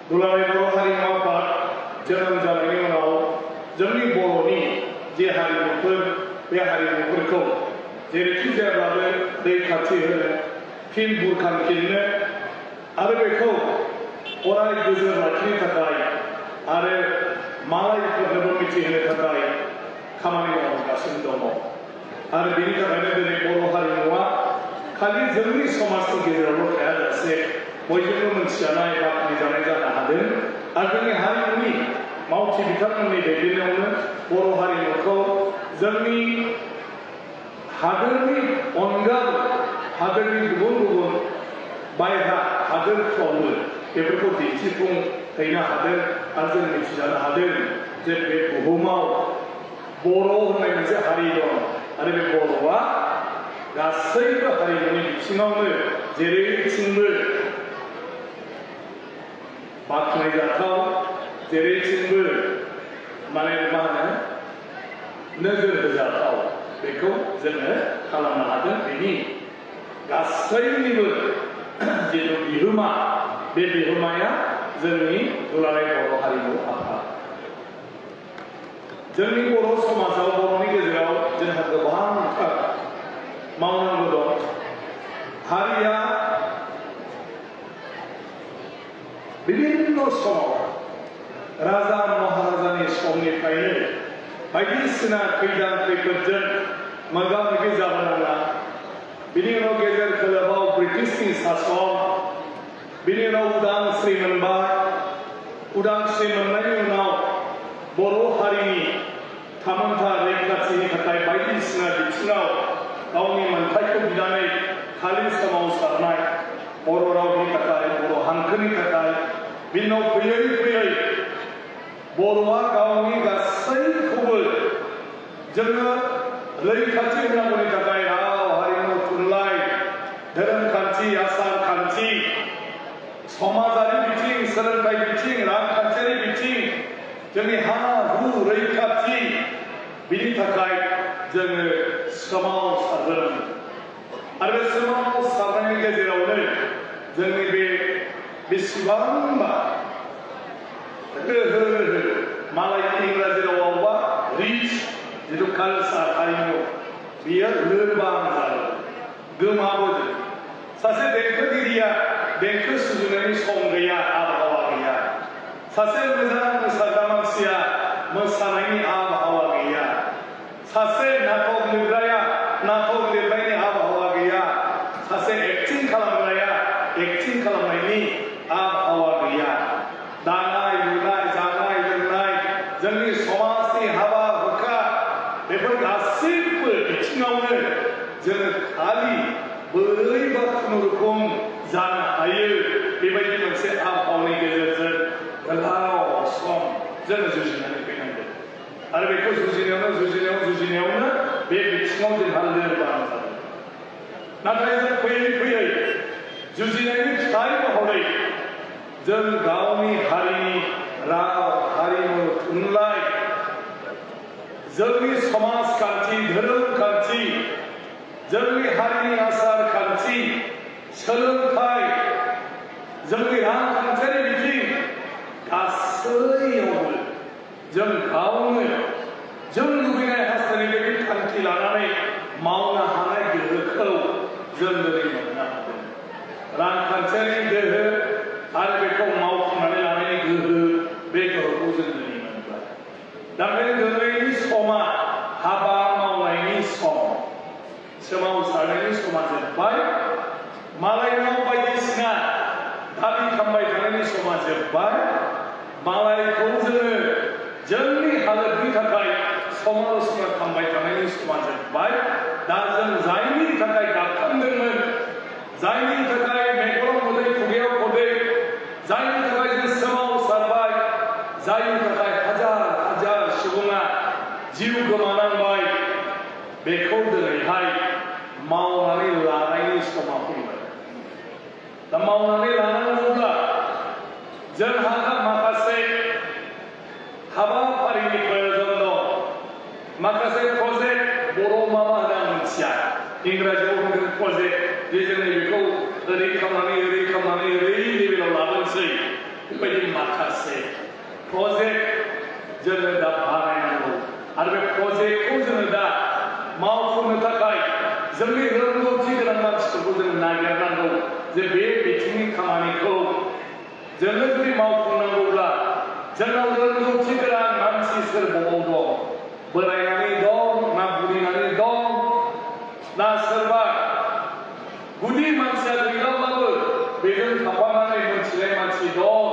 दुलाराय बर' हारिमु आफाद जोनोम जानायनि उनाव जोंनि बर'नि जे हारिमुफोर बे हारिमुफोरखौ जेरैखि जायाब्लाबो रैखाथि होनो फिन बुरखांफिननो आरो बेखौ अराय गोजोर लाखिनो थाखाय आरो मालायफोरनोबो मिथिहोनो थाखाय खामानि मावगासिनो दङ आरो बेनि थाखायनो दिनै बर' हारिमुवा खालि जोंनि समाजनि गेजेरावल' थायाजासे बयजोंबो मोनथिजानाय बाख्नायजानाय जानो हादों आरो जोंनि हारिमुनि मावथि बिथांमोननि दैदेननायावनो बर' हारिमुखौ जोंनि हादोरनि अनगाबो हादोरनि गुबुन गुबुन बायह्रा हादोरफ्रावबो बेफोरखौ दिन्थिफुंहैनो हादों आरो जों मिथिजानो हादों जे बे बुहुमाव बर' होननाय मोनसे हारि दं आरो बे बर'आ गासैबो हारिमुनि बिथिङावनो जेरैथिंबो बाख्नायजाथाव जेरैथिंबो मा होनो नोजोर होजाथाव बेखौ जोङो खालामनो हादों बेनि गासैनिबो जिथु बिहोमा बे बिहोमाया जोंनि दुलाराय बर' हारिमु आफाद जोंनि बर' समाजाव बर'नि गेजेराव जोंहा गोबांथार मावनांगौ दं हारिया विभिन्न समाव राजा महाराजानि समनिफ्रायनो बायदिसिना खैदां खैफोदजों मोगा मोगि जाबोनांला बिनि उनाव गेजेर खोलोबाव ब्रिटिशनि सासन बिनि उनाव उदांस्रि मोनबाय उदांस्रि मोननायनि उनाव बर' हारिनि थामोनथा रैखाथिनि थाखाय बायदिसिना बिथिङाव गावनि मोनथायखौ बिनानै खालि सोमावसारनाय बर' रावनि थाखाय बर' हांखोनि थाखाय बिनि उनाव फैयै फैयै बर'आ गावनि गासैखौबो जोङो रैखाथि होनांगौनि थाखाय राव हारिमु थुनलाइ धोरोमखान्थि आसार खान्थि समाजारि बिथिं सोलोंथाइ बिथिं रांखान्थियारि बिथिं जोंनि हा हु रैखाथि बिनि थाखाय जोङो सोमावसारदों आरो बे सोमावसारनायनि गेजेरावनो जोंनि बे बेसेबांबा मालायनि इंराजि रावावबा रिच जिथु कालचार हारिमु बियो लोरबां जादों गोमाबोदों सासे देंखोगिरिया देंखो सुजुनायनि सम गैया आबहावा गैया सासे मोजां मोसाग्रा मानसिया मोसानायनि आबहावा गैया सासे नाटक लिरग्राया नाटक लिरनायनि आबहावा गैया सासे एक्टिं खालामग्राया एक्टिं खालामनायनि आबहावा गैया दानाय लुनाय जानाय लोंनाय जोंनि समाजनि हाबा हुखा बेफोर गासैबो बिथिङावनो जोङो खालि बोरैबा खुनुरुखुम जानो हायो बेबायदि मोनसे आबहावानि गेजेरजों गोलाव सम जोङो जुजिनानै फैनांगोन आरो बेखौ जुजिनायावनो बे बिथिङाव जोंहा लोरबां जादों नाथाय जों फैयै फैयै जुजिनायनि फिथाइ महरै जों गावनि हारिनि राव हारिमु थुनलाइ जोंनि समाजखान्थि धोरोमखान्थि जोंनि हारिनि आसार खान्थि सोलोंथाइ जोंनि रांखान्थियारि बिथिं गासैयावबो जों गावनो जों लुबैनाय हास्थायनाय बे थांखि लानानै मावनो हानाय गोहोखौ जों दिनै मोननो हादों रांखान्थियारि गोहो आरो बेखौ मावफुंनानै लानायनि गोहो बे गोहोखौ जों दिनै मोनबाय दा बे दिनैनि समा हाबा मावनायनि सम सोमावसारनायनि समा जोब्बाय मालायनाव बायदिसिना दाबि खालामबाय थानायनि समा जोब्बाय मालायखौ जोङो जोंनि हालोदनि थाखाय समालोचना खालामबाय थानायनि समा जोब्बाय दा जों जायनि थाखाय गाबखांदोंमोन जायनि थाखाय मेगनाव मोदै खुगायाव खदै जायनि थाखाय जों सोमावसारबाय जायनि थाखाय हाजार हाजार सुबुङा जिउ गोमानांबाय बेखौ दिनैहाय मावनानै लानायनि समा फैबाय दा मावनानै लानांगौब्ला जोंहा माखासे हाबाफारिनि प्रयोजन दं माखासे प्रजेक्ट बर' मा होनो आं मिथिया इंराजियाव होनगोन प्रजेक्ट जे जोंनि बेखौ ओरै खालामनानै ओरै लेभेलाव लाबोनोसै बेबायदि माखासे प्रजेक्ट जोङो दा बानायनांगौ आरो बे प्रजेक्टखौ जोङो दा मावफुंनो थाखाय जोंनि रोंगौथि गोनां मानसिफोरखौ जों नागिरनांगौ जे बे बिथिंनि खामानिखौ जोङो जुदि मावफुंनांगौब्ला जोंनाव रोंगौथि गोनां मानसि सोर बबाव दं बोरायनानै दं ना बुरिनानै दं ना सोरबा गुदि मानसिया गैयाब्लाबो बेजों थाफानानै मोनथिनाय मानसि दं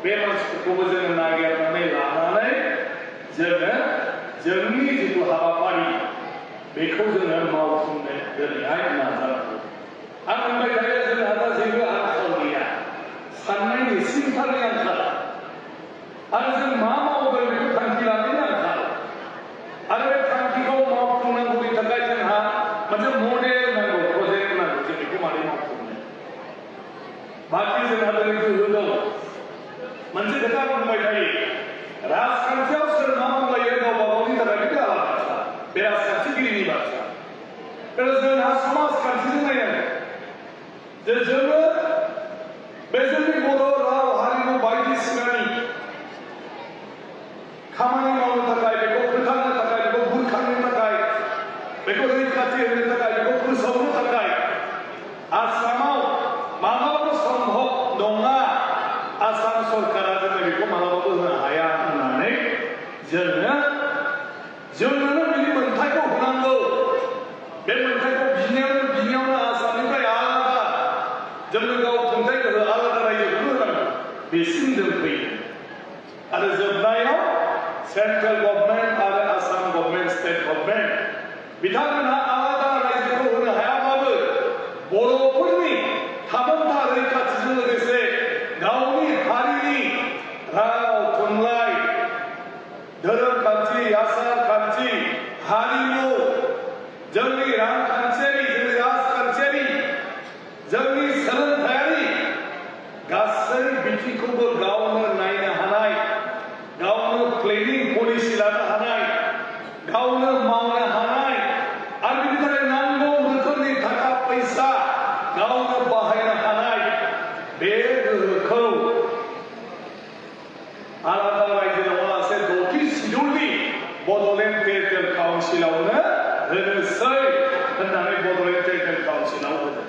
बे मानसिफोरखौबो जोङो नागिरनानै लानानै जोङो जोंनि जिथु हाबाफारि बेखौ जोङो मावफुंनो दिनैहाय नाजानांगौ आं बुंबाय थायो जोंहा दा जेबो आंखाल गैया साननायनि सिन्थानि आंखाल आरो जों मा मावगोन बेखौ थांखि लानायनि आंखाल आरो बे थांखिखौ मावफुंनांगौनि थाखाय जोंहा मोनसे मडेल नांगौ प्रजेक्ट नांगौ जों बेखौ मारै मावफुंनो बाखि जोंहा दिनै गोहो दं मोनसे खोथा बुंबाय थायो राजखान्थियाव सोर मा बुंलायो गावबा गावनि थाखाय बे आलादा बाथ्रा बे राजखान्थिगिरिनि बाथ्रा आरो जोंहा समाजखान्थिजों नायनांगौ जे जोङो बे जोंनि बर' राव हारिमु बायदिसिनानि खामानि मावनो थाखाय बेखौ फोथांनो थाखाय बेखौ बुरखांनो थाखाय बेखौ रैखाथि होनो थाखाय बेखौ फोसावनो थाखाय आसामाव माब्लाबाबो सम्भब नङा आसाम सरकारा जोंनो बेखौ माब्लाबाबो होनो हाया होननानै जोंनो बिनि मोन्थायखौ होनांगौ बे मोन्थायखौ बिनियावनो आसामनिफ्राय आलादा जोंनो गाव खुंथाय गोहो आलादा रायजोखौनो होनांगौ बेसिम जों फैयो आरो जोबनायाव सेन्ट्रेल गभर्नमेन्ट आरो आसाम गभर्नमेन्ट स्टेट गभर्नमेन्ट बिथांमोनहा आलादा रायजोखौ होनो हायाब्लाबो बर'फोरनि थामोनथा रैखाथिजों लोगोसे गावनि हारिनि राव थुनलाइ धोरोमखान्थि आसार खान्थि हारिमु जोंनि रांखान्थियारि जोंनि राजखान्थियारि जोंनि सोलोंथायारि गासै बिथिंखौबो गावनो नायनो हानाय गावनो प्लेनिं पलिसि लानो हानाय गावनो मावनो हानाय आरो बिनि थाखाय नांगौ रोखोमनि थाखा फैसा गावनो बाहायनो हानाय बे गोहोखौ आलादा रायजो नङालासे 6थि सिडुलनि बड'लेण्ड टेरिटरियेल काउन्सिलावनो होनोसै होननानै बड'लेण्ड टेरिटरियेल काउन्सिलाव होदों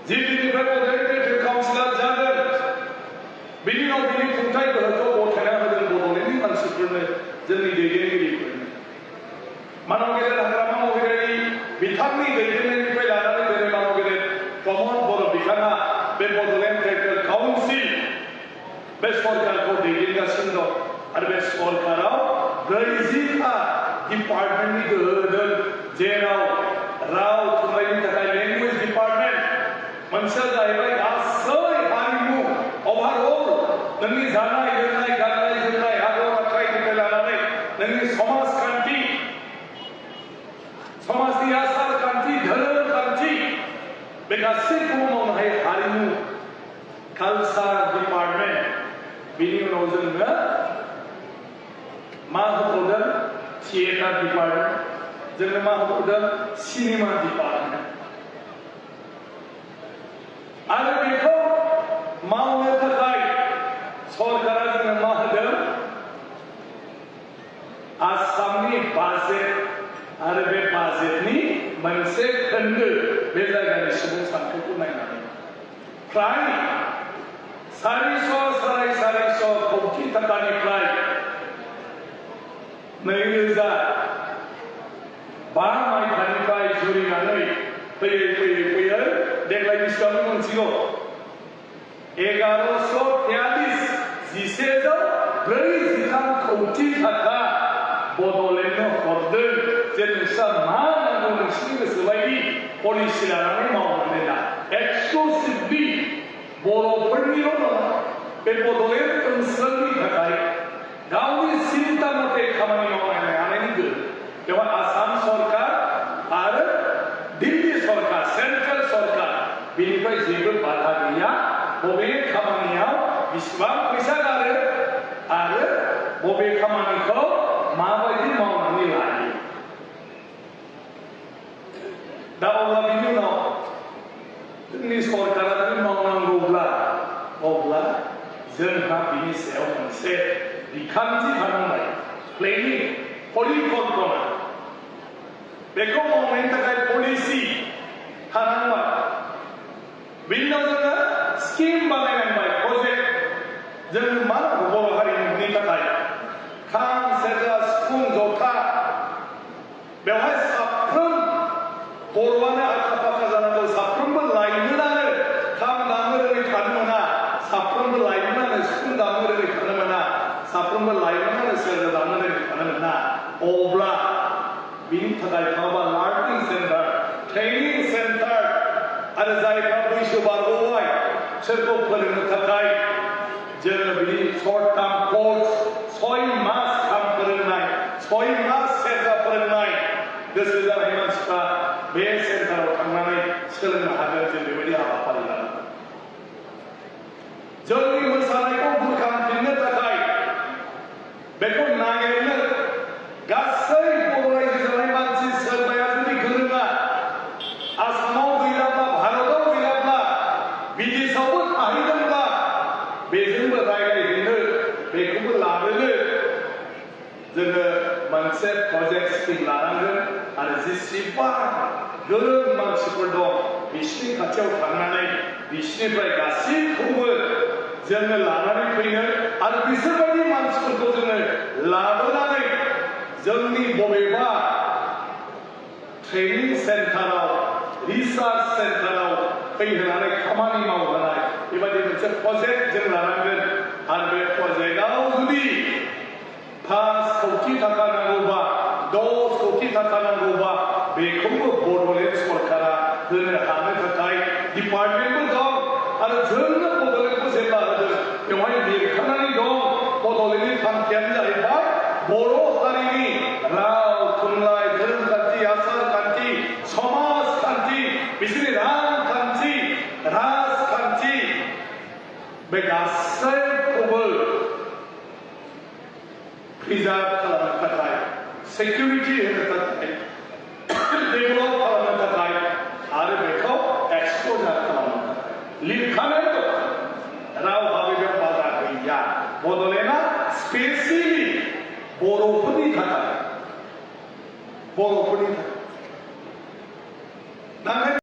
जिदिननिफ्राय बड'लेण्ड टेरिटरियेल काउन्सिला जागोन बिनि उनाव बिनि खुंथाय गोहोखौ गथायना होदों बड'लेण्डनि मानसिफोरनो जोंनि दैदेनगिरिफोरनो मानव गेदेर हाग्रामा महिलारि बिथांनि दैदेननायनिफ्राय लानानै दिनै मानव गेदेर प्रमद बर' बिथाङा बे बड'लेण्ड टेरिटरियेल काउन्सिल बे सरकारखौ दैदेनगासिनो दं आरो बे सरकाराव 40था डिपार्टमेन्टनि गोहो होदों जेराव राव थुनलाइनि थाखाय लेंगुवेज डिपार्टमेन्ट मोनसेया जाहैबाय गासै हारिमु अभारअल नोंनि जानाय लोंनाय गाननाय जोमनाय आगर आखाइनिफ्राय लानानै नोंनि समाजखान्थि समाजनि आसार खान्थि धोरोम खान्थि बे गासैखौबो मावनो हायो हारिमु कालचार डिपार्टमेन्ट बिनि उनाव जोंनो मा होबावदों थियेटार डिपार्टमेन्ट जोंनो मा होबावदों सिनेमा डिपार्टमेन्ट आरो बेखौ मावनो थाखाय सरकारा जोंनो मा होदों आसामनि बाजेट आरो बे बाजेटनि मोनसे खोन्दो बे जायगानि सुबुं सानखोखौ नायनानै फ्राय 400 कौटि टाकानिफ्राय 2005 मायथाइनिफ्राय जुरिनानै फैयै देग्लाय बेसेबां मोनथिगौ 1143 कौटि टाका बड'लेण्डनो हरदों जे नोंस्रा मा नांगौ नोंसिनि गोसो बायदि पलिसि लानानै मावनानै ला एक्सक्लुसिभलि बर'फोरनिल' नङा बे बड'लेण्ड ओनसोलनि थाखाय गावनि सिन्था मथे खामानि मावनो हानायनि गोहो बेवहाय आसाम सरकार आरो दिल्ली सरकार सेन्ट्रेल सरकार बेनिफ्राय जेबो बाधा गैया बबे खामानियाव बेसेबां फैसा गारो आरो बबे खामानिखौ माबायदि मावनानै लायो दा अब्ला बिनि उनाव जोंनि सरकारा मावनांगौब्ला अब्ला जोंहा सायाव मोनसे बिखान्थि थानांबाय प्लेनिं परिकल्पना बेखौ मावनायनि थाखाय पलिसि थानांबाय बिनि उनाव जोङो स्किम बानायनांबाय प्रजेक्ट जों मा नांगौ बर' हारिमुनि थाखाय खाम सेरजा सिफुं जथा बेवहाय साफ्रोम बर'आनो आखा फाखा जानांगौ साफ्रोमबो लाइमोनानो खाम दामनो रोङै थानो मोना साफ्रोमबो लाइमोनानो सिफुं दामनो रोङै थानो मोना साफ्रोमबो लाइमोनानो सेरजा दामनो रोङै थानो मोना अब्ला बिनि थाखाय माबा लार्निं सेन्टार ट्रेनिं सेन्टार आरो जायफ्रा बैसो बारग'बाय सोरखौ फोरोंनो थाखाय जोङो बिदि सर्ट टार्म कर्स 6 मास खाम फोरोंनाय 6 मास सेरजा फोरोंनाय गोसो जानाय मानसिफ्रा बे सेन्टाराव थांनानै सोलोंनो हागोन जों बेबायदि हाबाफारि लानांगोन जोंनि मोसानायखौ बुरखांफिननो थाखाय बेखौ नागिरनो गासै बर' रायजो जानाय मानसि सोरबाया जुदि गोरोङा आसामाव गैयाब्ला भारताव गैयाब्ला बिदेशआवबो थाहैदोंब्ला बेजोंबो रायज्लायहैनो बेखौबो लाबोनो जोङो मोनसे प्रजेक्ट स्किम लानांगोन आरो जेसेबां गोरों मानसिफोर दं बिसिनि खाथियाव थांनानै बिसिनिफ्राय गासैखौबो जोङो लानानै फैनो आरो बिसोरबायदि मानसिफोरखौ जोङो लाबोनानै जोंनि बबेबा ट्रेनिं सेन्टाराव रिसार्च सेन्टाराव फैहोनानै खामानि मावहोनाय बेबायदि मोनसे प्रजेक्ट जों लानांगोन आरो बे प्रजेक्टआव जुदि 5 कोटि थाखा नांगौबा 10 कोटि थाखा नांगौबा बेखौबो बड'लेण्ड सरकारा होनो हानो थाखाय डिपार्टमेन्टबो दं आरो जोंनो बड'लेण्डखौ जेब्ला होदों बेवहाय लिरखानानै दं बड'लेण्डनि थांखियानो जाहैबाय बर' हारिनि राव थुनलाइ धोरोमखान्थि आसार खान्थि समाजखान्थि बिसोरनि रांखान्थि राजखान्थि बे गासैखौबो प्रिजार्भ खालामनो थाखाय सिकिउरिटि होनो थाखाय डेभेलप खालामनो थाखाय आरो बेखौ एक्सप'जार खालामनो थाखाय लिरखानाय दं रावहाबो बेयाव बादा गैया बड'लेण्डआ स्पेसियेलि बर'फोरनि